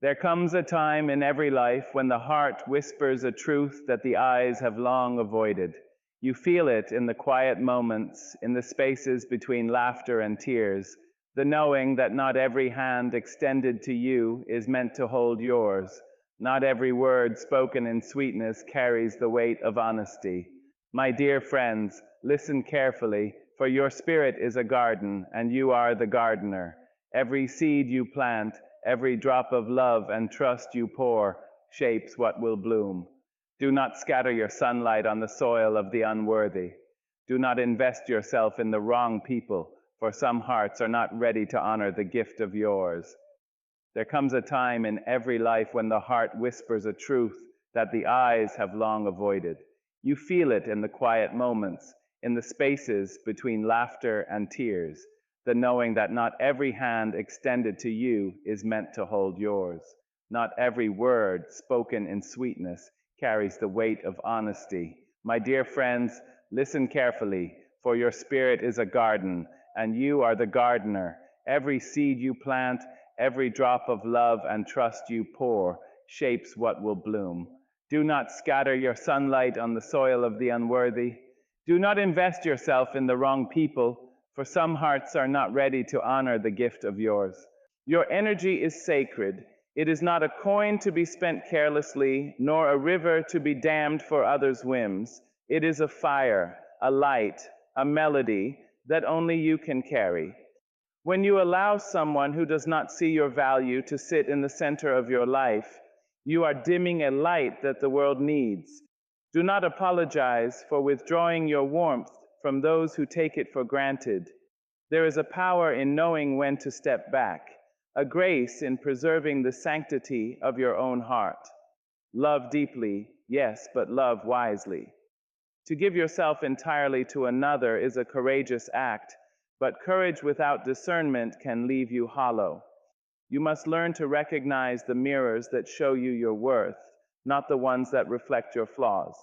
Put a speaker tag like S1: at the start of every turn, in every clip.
S1: There comes a time in every life when the heart whispers a truth that the eyes have long avoided. You feel it in the quiet moments, in the spaces between laughter and tears, the knowing that not every hand extended to you is meant to hold yours. Not every word spoken in sweetness carries the weight of honesty. My dear friends, listen carefully, for your spirit is a garden, and you are the gardener. Every seed you plant, every drop of love and trust you pour, shapes what will bloom. Do not scatter your sunlight on the soil of the unworthy. Do not invest yourself in the wrong people, for some hearts are not ready to honor the gift of yours. There comes a time in every life when the heart whispers a truth that the eyes have long avoided. You feel it in the quiet moments, in the spaces between laughter and tears, the knowing that not every hand extended to you is meant to hold yours. Not every word spoken in sweetness carries the weight of honesty. My dear friends, listen carefully, for your spirit is a garden, and you are the gardener. Every seed you plant, every drop of love and trust you pour, shapes what will bloom. Do not scatter your sunlight on the soil of the unworthy. Do not invest yourself in the wrong people, for some hearts are not ready to honor the gift of yours. Your energy is sacred. It is not a coin to be spent carelessly, nor a river to be dammed for others' whims. It is a fire, a light, a melody that only you can carry. When you allow someone who does not see your value to sit in the center of your life, you are dimming a light that the world needs. Do not apologize for withdrawing your warmth from those who take it for granted. There is a power in knowing when to step back, a grace in preserving the sanctity of your own heart. Love deeply, yes, but love wisely. To give yourself entirely to another is a courageous act, but courage without discernment can leave you hollow. You must learn to recognize the mirrors that show you your worth, not the ones that reflect your flaws.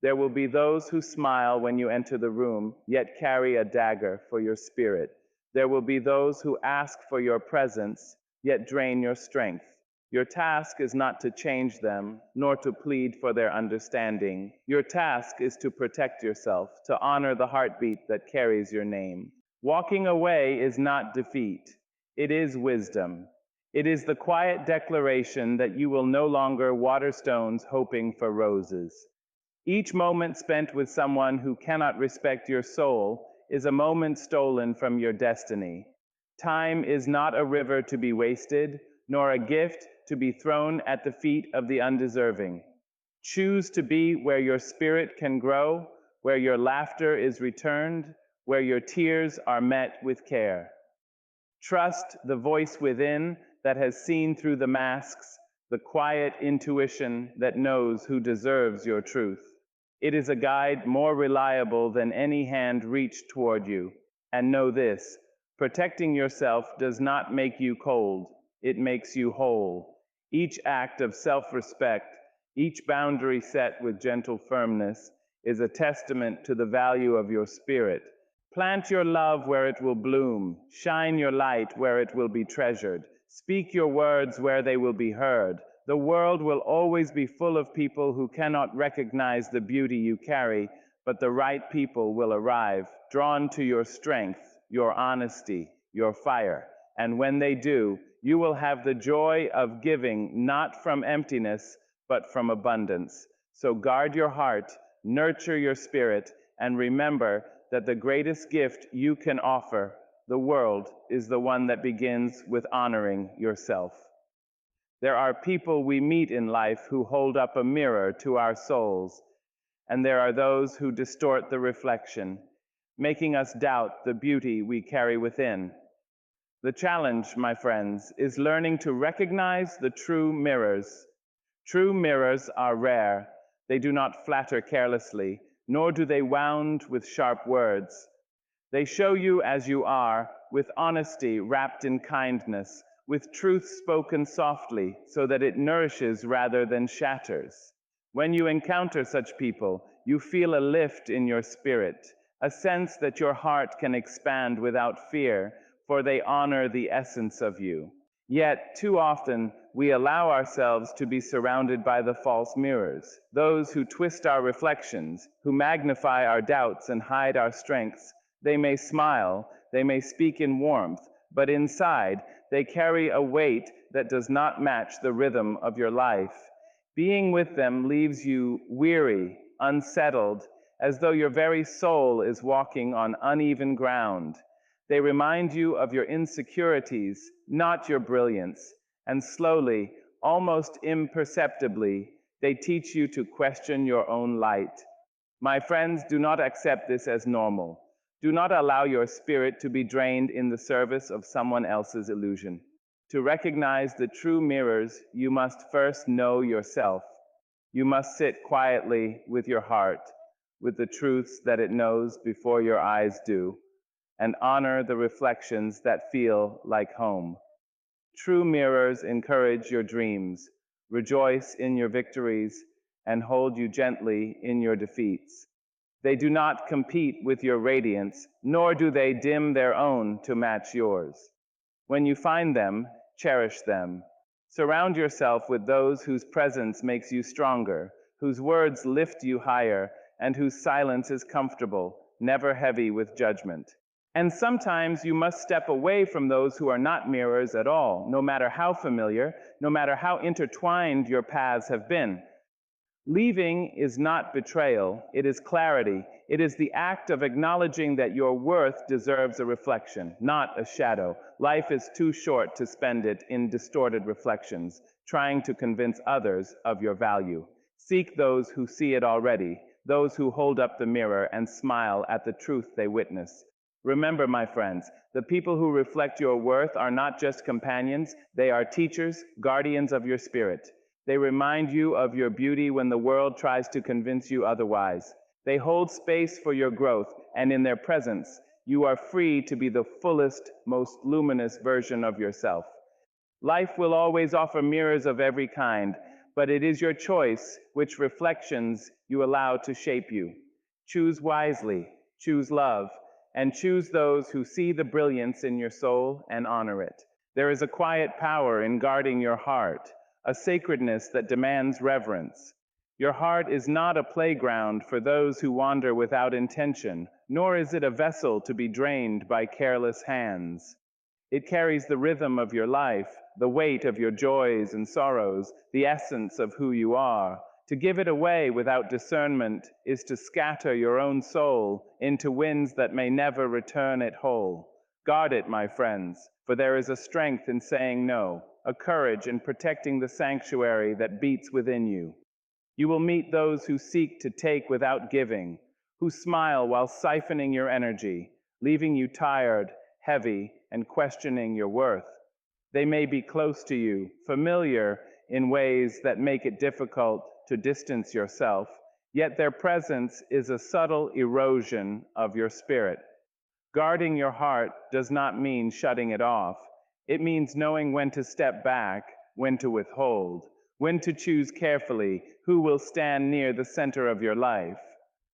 S1: There will be those who smile when you enter the room, yet carry a dagger for your spirit. There will be those who ask for your presence, yet drain your strength. Your task is not to change them, nor to plead for their understanding. Your task is to protect yourself, to honor the heartbeat that carries your name. Walking away is not defeat. It is wisdom. It is the quiet declaration that you will no longer water stones hoping for roses. Each moment spent with someone who cannot respect your soul is a moment stolen from your destiny. Time is not a river to be wasted, nor a gift to be thrown at the feet of the undeserving. Choose to be where your spirit can grow, where your laughter is returned, where your tears are met with care. Trust the voice within that has seen through the masks, the quiet intuition that knows who deserves your truth. It is a guide more reliable than any hand reached toward you. And know this, protecting yourself does not make you cold, it makes you whole. Each act of self-respect, each boundary set with gentle firmness, is a testament to the value of your spirit. Plant your love where it will bloom. Shine your light where it will be treasured. Speak your words where they will be heard. The world will always be full of people who cannot recognize the beauty you carry, but the right people will arrive, drawn to your strength, your honesty, your fire. And when they do, you will have the joy of giving not from emptiness, but from abundance. So guard your heart, nurture your spirit, and remember that the greatest gift you can offer the world is the one that begins with honoring yourself. There are people we meet in life who hold up a mirror to our souls, and there are those who distort the reflection, making us doubt the beauty we carry within. The challenge, my friends, is learning to recognize the true mirrors. True mirrors are rare. They do not flatter carelessly, nor do they wound with sharp words. They show you as you are, with honesty wrapped in kindness, with truth spoken softly, so that it nourishes rather than shatters. When you encounter such people, you feel a lift in your spirit, a sense that your heart can expand without fear, for they honor the essence of you. Yet, too often, we allow ourselves to be surrounded by the false mirrors, those who twist our reflections, who magnify our doubts and hide our strengths. They may smile, they may speak in warmth, but inside they carry a weight that does not match the rhythm of your life. Being with them leaves you weary, unsettled, as though your very soul is walking on uneven ground. They remind you of your insecurities, not your brilliance, and slowly, almost imperceptibly, they teach you to question your own light. My friends, do not accept this as normal. Do not allow your spirit to be drained in the service of someone else's illusion. To recognize the true mirrors, you must first know yourself. You must sit quietly with your heart, with the truths that it knows before your eyes do, and honor the reflections that feel like home. True mirrors encourage your dreams, rejoice in your victories, and hold you gently in your defeats. They do not compete with your radiance, nor do they dim their own to match yours. When you find them, cherish them. Surround yourself with those whose presence makes you stronger, whose words lift you higher, and whose silence is comfortable, never heavy with judgment. And sometimes you must step away from those who are not mirrors at all, no matter how familiar, no matter how intertwined your paths have been. Leaving is not betrayal, it is clarity. It is the act of acknowledging that your worth deserves a reflection, not a shadow. Life is too short to spend it in distorted reflections, trying to convince others of your value. Seek those who see it already, those who hold up the mirror and smile at the truth they witness. Remember, my friends, the people who reflect your worth are not just companions, they are teachers, guardians of your spirit. They remind you of your beauty when the world tries to convince you otherwise. They hold space for your growth, and in their presence, you are free to be the fullest, most luminous version of yourself. Life will always offer mirrors of every kind, but it is your choice which reflections you allow to shape you. Choose wisely, choose love, and choose those who see the brilliance in your soul and honor it. There is a quiet power in guarding your heart, a sacredness that demands reverence. Your heart is not a playground for those who wander without intention, nor is it a vessel to be drained by careless hands. It carries the rhythm of your life, the weight of your joys and sorrows, the essence of who you are. To give it away without discernment is to scatter your own soul into winds that may never return it whole. Guard it, my friends, for there is a strength in saying no, a courage in protecting the sanctuary that beats within you. You will meet those who seek to take without giving, who smile while siphoning your energy, leaving you tired, heavy, and questioning your worth. They may be close to you, familiar in ways that make it difficult to distance yourself, yet their presence is a subtle erosion of your spirit. Guarding your heart does not mean shutting it off. It means knowing when to step back, when to withhold, when to choose carefully who will stand near the center of your life.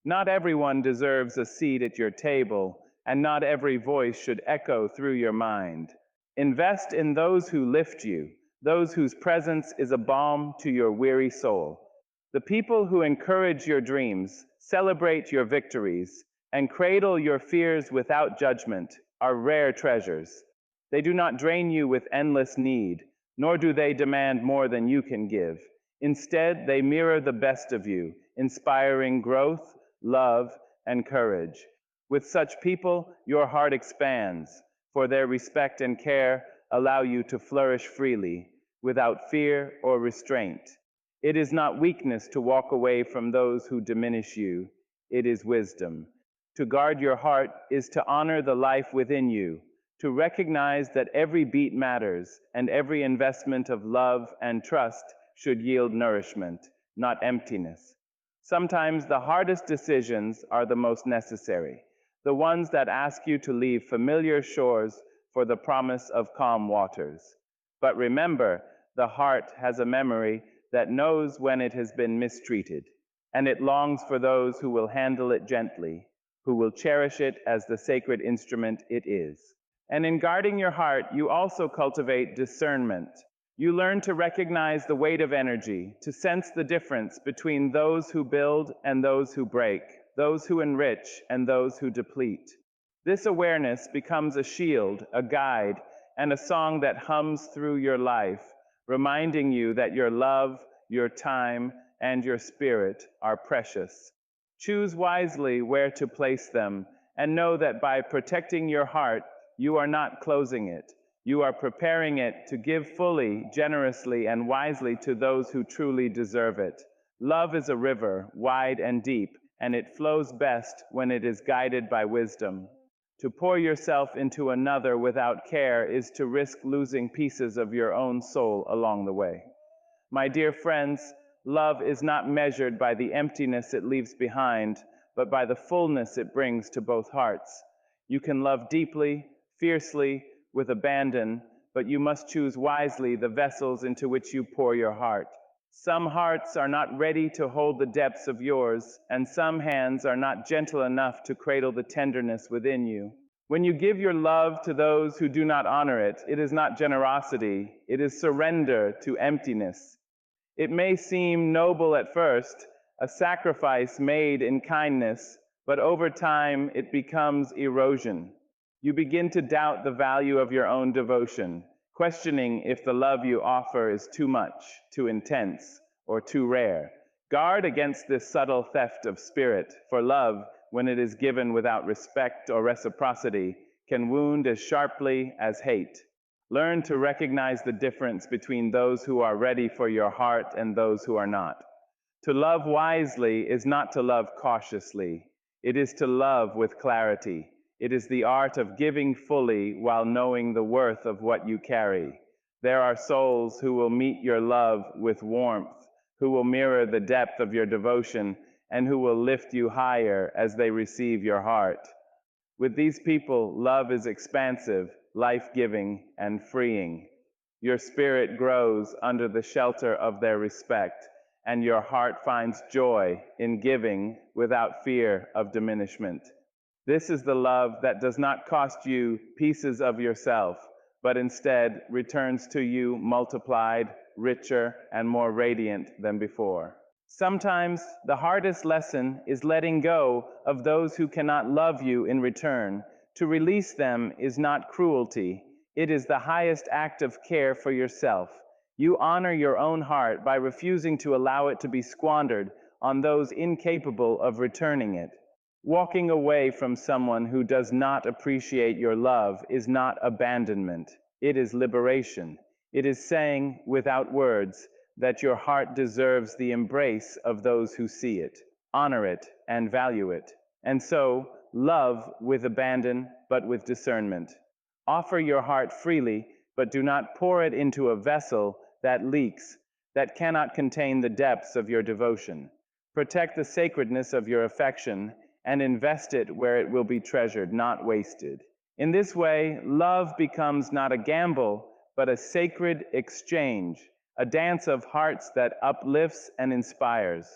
S1: Not everyone deserves a seat at your table, and not every voice should echo through your mind. Invest in those who lift you, those whose presence is a balm to your weary soul. The people who encourage your dreams, celebrate your victories, and cradle your fears without judgment are rare treasures. They do not drain you with endless need, nor do they demand more than you can give. Instead, they mirror the best of you, inspiring growth, love, and courage. With such people, your heart expands, for their respect and care allow you to flourish freely, without fear or restraint. It is not weakness to walk away from those who diminish you. It is wisdom. To guard your heart is to honor the life within you, to recognize that every beat matters and every investment of love and trust should yield nourishment, not emptiness. Sometimes the hardest decisions are the most necessary, the ones that ask you to leave familiar shores for the promise of calm waters. But remember, the heart has a memory that knows when it has been mistreated, and it longs for those who will handle it gently, who will cherish it as the sacred instrument it is. And in guarding your heart, you also cultivate discernment. You learn to recognize the weight of energy, to sense the difference between those who build and those who break, those who enrich and those who deplete. This awareness becomes a shield, a guide, and a song that hums through your life, reminding you that your love, your time, and your spirit are precious. Choose wisely where to place them, and know that by protecting your heart, you are not closing it. You are preparing it to give fully, generously, and wisely to those who truly deserve it. Love is a river, wide and deep, and it flows best when it is guided by wisdom. To pour yourself into another without care is to risk losing pieces of your own soul along the way. My dear friends, love is not measured by the emptiness it leaves behind, but by the fullness it brings to both hearts. You can love deeply, fiercely, with abandon, but you must choose wisely the vessels into which you pour your heart. Some hearts are not ready to hold the depths of yours, and some hands are not gentle enough to cradle the tenderness within you. When you give your love to those who do not honor it, it is not generosity, it is surrender to emptiness. It may seem noble at first, a sacrifice made in kindness, but over time it becomes erosion. You begin to doubt the value of your own devotion, questioning if the love you offer is too much, too intense, or too rare. Guard against this subtle theft of spirit, for love, when it is given without respect or reciprocity, can wound as sharply as hate. Learn to recognize the difference between those who are ready for your heart and those who are not. To love wisely is not to love cautiously. It is to love with clarity. It is the art of giving fully while knowing the worth of what you carry. There are souls who will meet your love with warmth, who will mirror the depth of your devotion, and who will lift you higher as they receive your heart. With these people, love is expansive, life-giving, and freeing. Your spirit grows under the shelter of their respect, and your heart finds joy in giving without fear of diminishment. This is the love that does not cost you pieces of yourself, but instead returns to you multiplied, richer, and more radiant than before. Sometimes the hardest lesson is letting go of those who cannot love you in return. To release them is not cruelty. It is the highest act of care for yourself. You honor your own heart by refusing to allow it to be squandered on those incapable of returning it. Walking away from someone who does not appreciate your love is not abandonment. It is liberation. It is saying, without words, that your heart deserves the embrace of those who see it, honor it, and value it. And so, love with abandon, but with discernment. Offer your heart freely, but do not pour it into a vessel that leaks, that cannot contain the depths of your devotion. Protect the sacredness of your affection and invest it where it will be treasured, not wasted. In this way, love becomes not a gamble, but a sacred exchange, a dance of hearts that uplifts and inspires.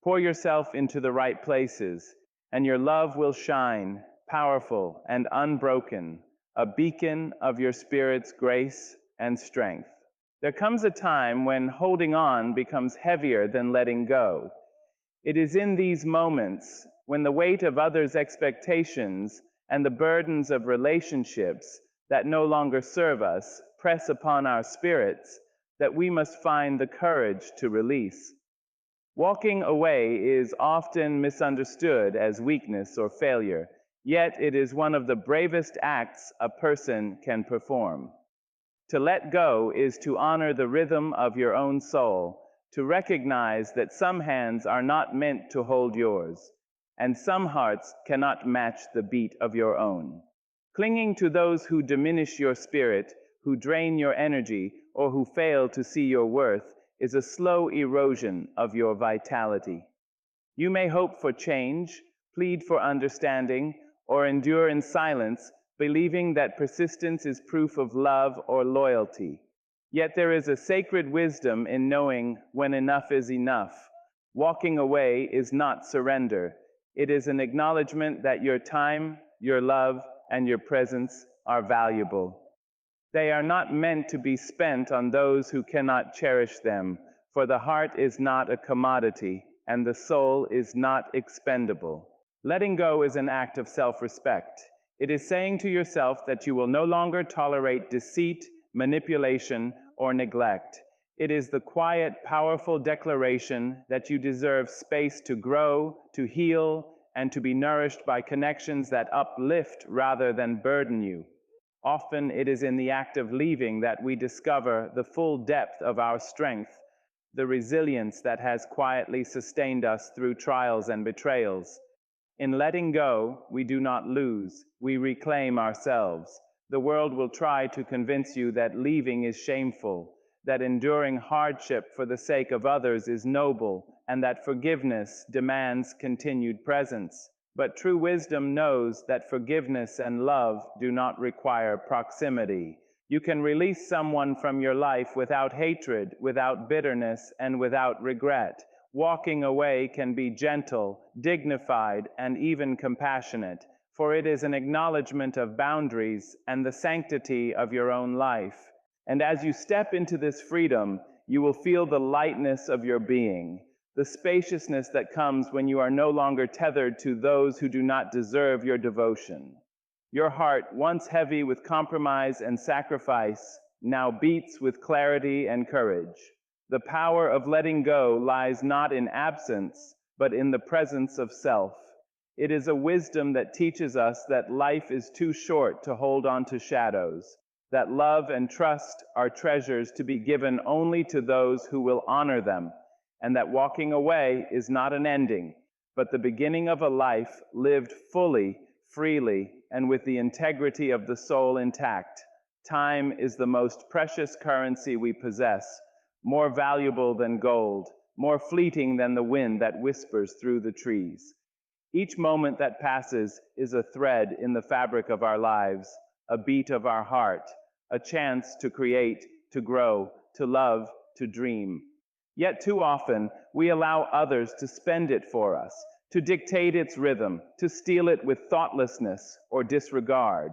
S1: Pour yourself into the right places, and your love will shine, powerful and unbroken, a beacon of your spirit's grace and strength. There comes a time when holding on becomes heavier than letting go. It is in these moments when the weight of others' expectations and the burdens of relationships that no longer serve us press upon our spirits that we must find the courage to release. Walking away is often misunderstood as weakness or failure, yet it is one of the bravest acts a person can perform. To let go is to honor the rhythm of your own soul, to recognize that some hands are not meant to hold yours, and some hearts cannot match the beat of your own. Clinging to those who diminish your spirit, who drain your energy, or who fail to see your worth is a slow erosion of your vitality. You may hope for change, plead for understanding, or endure in silence, believing that persistence is proof of love or loyalty. Yet there is a sacred wisdom in knowing when enough is enough. Walking away is not surrender. It is an acknowledgement that your time, your love, and your presence are valuable. They are not meant to be spent on those who cannot cherish them, for the heart is not a commodity, and the soul is not expendable. Letting go is an act of self-respect. It is saying to yourself that you will no longer tolerate deceit, manipulation, or neglect. It is the quiet, powerful declaration that you deserve space to grow, to heal, and to be nourished by connections that uplift rather than burden you. Often it is in the act of leaving that we discover the full depth of our strength, the resilience that has quietly sustained us through trials and betrayals. In letting go, we do not lose, we reclaim ourselves. The world will try to convince you that leaving is shameful, that enduring hardship for the sake of others is noble, and that forgiveness demands continued presence. But true wisdom knows that forgiveness and love do not require proximity. You can release someone from your life without hatred, without bitterness, and without regret. Walking away can be gentle, dignified, and even compassionate, for it is an acknowledgement of boundaries and the sanctity of your own life. And as you step into this freedom, you will feel the lightness of your being, the spaciousness that comes when you are no longer tethered to those who do not deserve your devotion. Your heart, once heavy with compromise and sacrifice, now beats with clarity and courage. The power of letting go lies not in absence, but in the presence of self. It is a wisdom that teaches us that life is too short to hold on to shadows, that love and trust are treasures to be given only to those who will honor them, and that walking away is not an ending, but the beginning of a life lived fully, freely, and with the integrity of the soul intact. Time is the most precious currency we possess, more valuable than gold, more fleeting than the wind that whispers through the trees. Each moment that passes is a thread in the fabric of our lives, a beat of our heart, a chance to create, to grow, to love, to dream. Yet too often, we allow others to spend it for us, to dictate its rhythm, to steal it with thoughtlessness or disregard.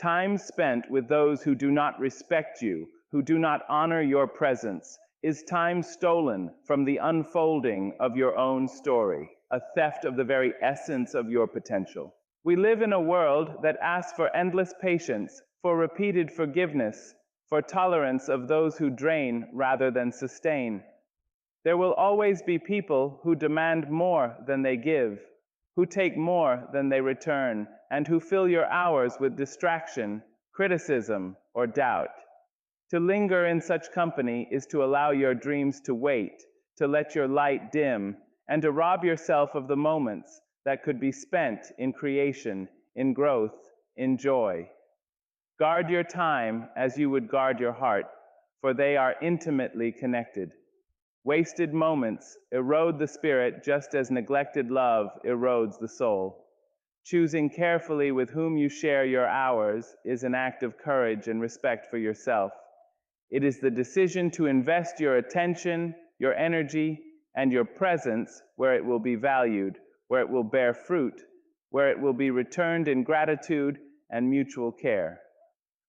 S1: Time spent with those who do not respect you, who do not honor your presence, is time stolen from the unfolding of your own story, a theft of the very essence of your potential. We live in a world that asks for endless patience, for repeated forgiveness, for tolerance of those who drain rather than sustain. There will always be people who demand more than they give, who take more than they return, and who fill your hours with distraction, criticism, or doubt. To linger in such company is to allow your dreams to wait, to let your light dim, and to rob yourself of the moments that could be spent in creation, in growth, in joy. Guard your time as you would guard your heart, for they are intimately connected. Wasted moments erode the spirit just as neglected love erodes the soul. Choosing carefully with whom you share your hours is an act of courage and respect for yourself. It is the decision to invest your attention, your energy, and your presence where it will be valued, where it will bear fruit, where it will be returned in gratitude and mutual care.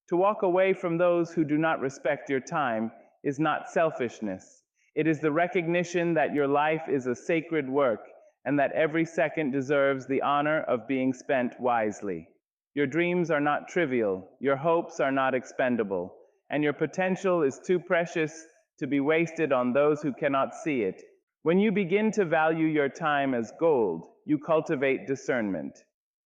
S1: To walk away from those who do not respect your time is not selfishness. It is the recognition that your life is a sacred work and that every second deserves the honor of being spent wisely. Your dreams are not trivial, your hopes are not expendable, and your potential is too precious to be wasted on those who cannot see it. When you begin to value your time as gold, you cultivate discernment.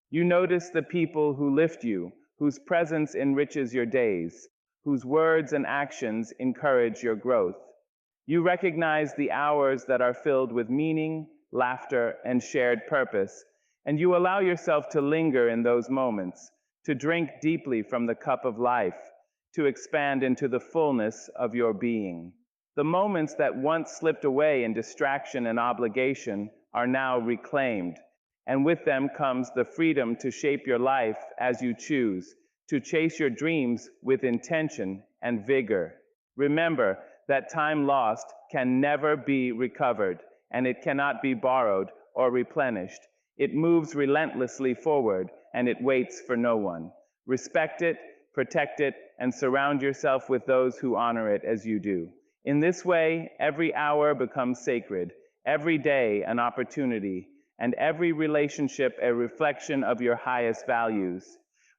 S1: You notice the people who lift you, whose presence enriches your days, whose words and actions encourage your growth. You recognize the hours that are filled with meaning, laughter, and shared purpose, and you allow yourself to linger in those moments, to drink deeply from the cup of life, to expand into the fullness of your being. The moments that once slipped away in distraction and obligation are now reclaimed, and with them comes the freedom to shape your life as you choose, to chase your dreams with intention and vigor. Remember that time lost can never be recovered, and it cannot be borrowed or replenished. It moves relentlessly forward, and it waits for no one. Respect it, protect it, and surround yourself with those who honor it as you do. In this way, every hour becomes sacred, every day an opportunity, and every relationship a reflection of your highest values.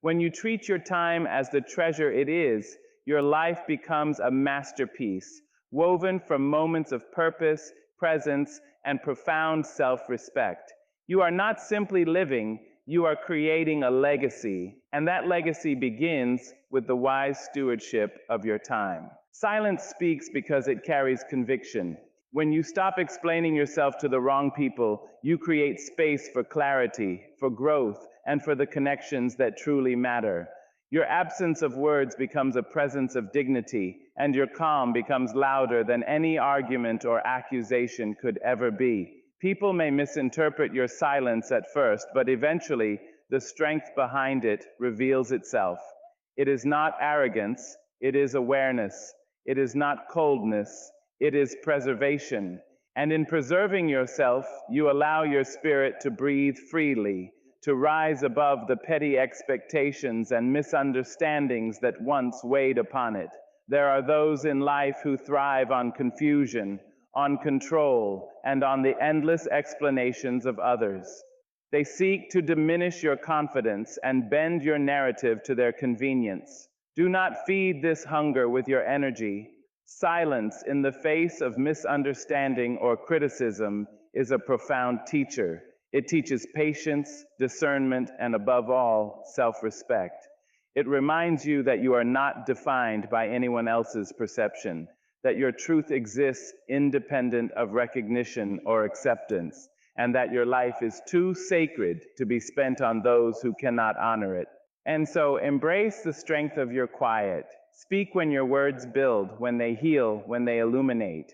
S1: When you treat your time as the treasure it is, your life becomes a masterpiece, woven from moments of purpose, presence, and profound self-respect. You are not simply living, you are creating a legacy, and that legacy begins with the wise stewardship of your time. Silence speaks because it carries conviction. When you stop explaining yourself to the wrong people, you create space for clarity, for growth, and for the connections that truly matter. Your absence of words becomes a presence of dignity, and your calm becomes louder than any argument or accusation could ever be. People may misinterpret your silence at first, but eventually the strength behind it reveals itself. It is not arrogance, it is awareness. It is not coldness, it is preservation. And in preserving yourself, you allow your spirit to breathe freely, to rise above the petty expectations and misunderstandings that once weighed upon it. There are those in life who thrive on confusion, on control, and on the endless explanations of others. They seek to diminish your confidence and bend your narrative to their convenience. Do not feed this hunger with your energy. Silence in the face of misunderstanding or criticism is a profound teacher. It teaches patience, discernment, and above all, self-respect. It reminds you that you are not defined by anyone else's perception, that your truth exists independent of recognition or acceptance, and that your life is too sacred to be spent on those who cannot honor it. And so embrace the strength of your quiet. Speak when your words build, when they heal, when they illuminate.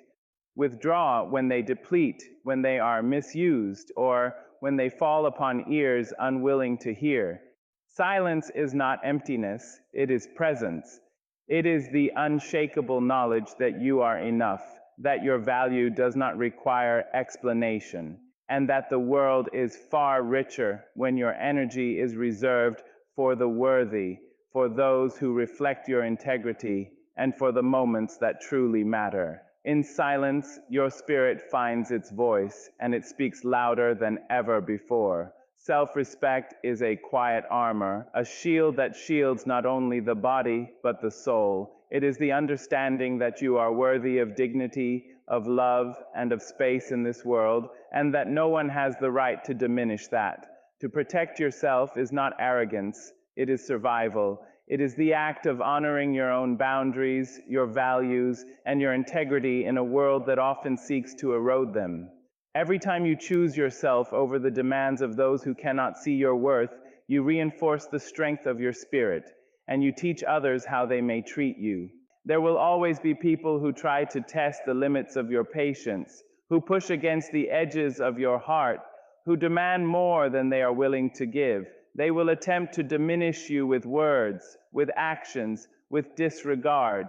S1: Withdraw when they deplete, when they are misused, or when they fall upon ears unwilling to hear. Silence is not emptiness, it is presence. It is the unshakable knowledge that you are enough, that your value does not require explanation, and that the world is far richer when your energy is reserved for the worthy, for those who reflect your integrity, and for the moments that truly matter. In silence, your spirit finds its voice, and it speaks louder than ever before. Self-respect is a quiet armor, a shield that shields not only the body, but the soul. It is the understanding that you are worthy of dignity, of love, and of space in this world, and that no one has the right to diminish that. To protect yourself is not arrogance, it is survival. It is the act of honoring your own boundaries, your values, and your integrity in a world that often seeks to erode them. Every time you choose yourself over the demands of those who cannot see your worth, you reinforce the strength of your spirit, and you teach others how they may treat you. There will always be people who try to test the limits of your patience, who push against the edges of your heart, who demand more than they are willing to give. They will attempt to diminish you with words, with actions, with disregard.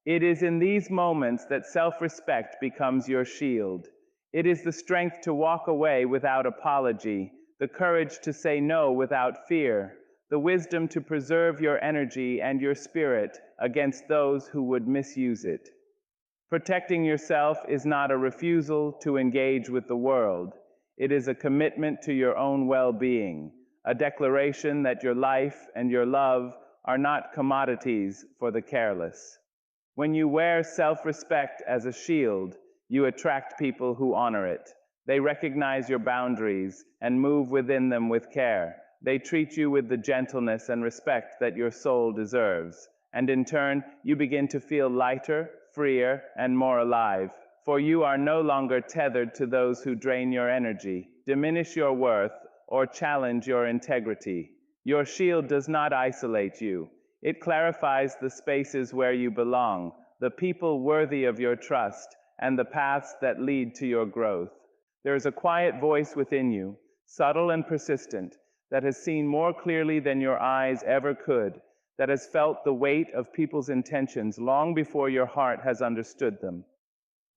S1: It is in these moments that self-respect becomes your shield. It is the strength to walk away without apology, the courage to say no without fear, the wisdom to preserve your energy and your spirit against those who would misuse it. Protecting yourself is not a refusal to engage with the world. It is a commitment to your own well-being, a declaration that your life and your love are not commodities for the careless. When you wear self-respect as a shield, you attract people who honor it. They recognize your boundaries and move within them with care. They treat you with the gentleness and respect that your soul deserves. And in turn, you begin to feel lighter, freer, and more alive. For you are no longer tethered to those who drain your energy, diminish your worth, or challenge your integrity. Your shield does not isolate you. It clarifies the spaces where you belong, the people worthy of your trust, and the paths that lead to your growth. There is a quiet voice within you, subtle and persistent, that has seen more clearly than your eyes ever could, that has felt the weight of people's intentions long before your heart has understood them.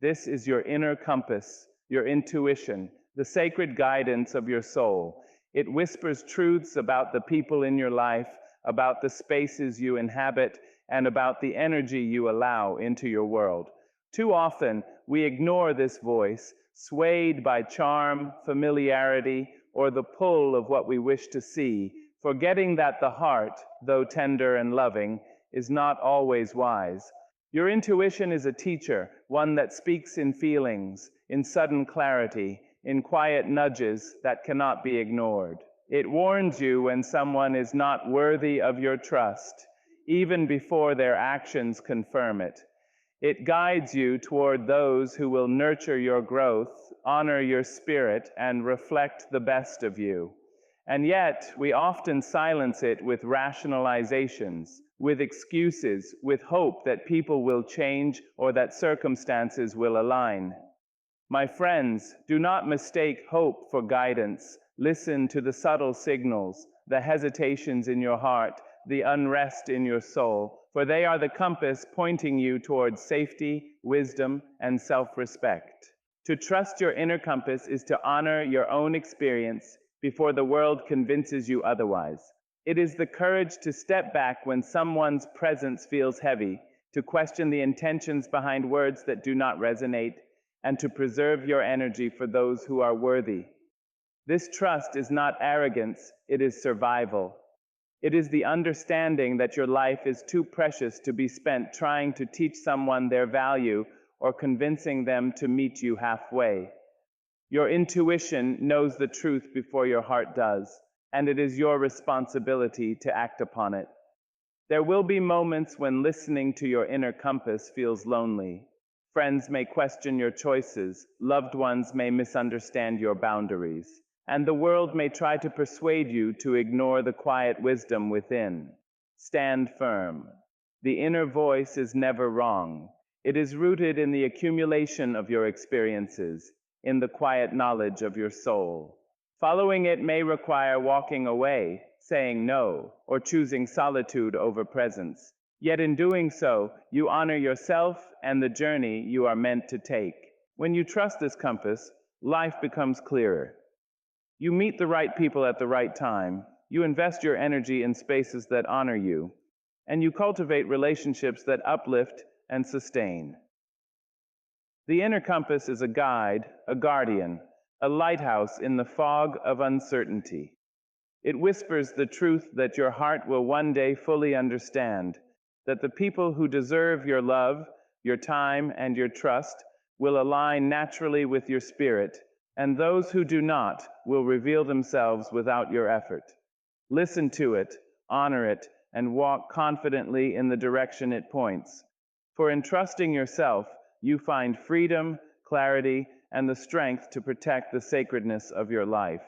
S1: This is your inner compass, your intuition, the sacred guidance of your soul. It whispers truths about the people in your life, about the spaces you inhabit, and about the energy you allow into your world. Too often, we ignore this voice, swayed by charm, familiarity, or the pull of what we wish to see, forgetting that the heart, though tender and loving, is not always wise. Your intuition is a teacher, one that speaks in feelings, in sudden clarity, in quiet nudges that cannot be ignored. It warns you when someone is not worthy of your trust, even before their actions confirm it. It guides you toward those who will nurture your growth, honor your spirit, and reflect the best of you. And yet, we often silence it with rationalizations, with excuses, with hope that people will change or that circumstances will align. My friends, do not mistake hope for guidance. Listen to the subtle signals, the hesitations in your heart, the unrest in your soul, for they are the compass pointing you towards safety, wisdom, and self-respect. To trust your inner compass is to honor your own experience before the world convinces you otherwise. It is the courage to step back when someone's presence feels heavy, to question the intentions behind words that do not resonate, and to preserve your energy for those who are worthy. This trust is not arrogance, it is survival. It is the understanding that your life is too precious to be spent trying to teach someone their value or convincing them to meet you halfway. Your intuition knows the truth before your heart does, and it is your responsibility to act upon it. There will be moments when listening to your inner compass feels lonely. Friends may question your choices, loved ones may misunderstand your boundaries, and the world may try to persuade you to ignore the quiet wisdom within. Stand firm. The inner voice is never wrong. It is rooted in the accumulation of your experiences, in the quiet knowledge of your soul. Following it may require walking away, saying no, or choosing solitude over presence. Yet in doing so, you honor yourself and the journey you are meant to take. When you trust this compass, life becomes clearer. You meet the right people at the right time, you invest your energy in spaces that honor you, and you cultivate relationships that uplift and sustain. The inner compass is a guide, a guardian, a lighthouse in the fog of uncertainty. It whispers the truth that your heart will one day fully understand, that the people who deserve your love, your time, and your trust will align naturally with your spirit, and those who do not will reveal themselves without your effort. Listen to it, honor it, and walk confidently in the direction it points. For in trusting yourself, you find freedom, clarity, and the strength to protect the sacredness of your life.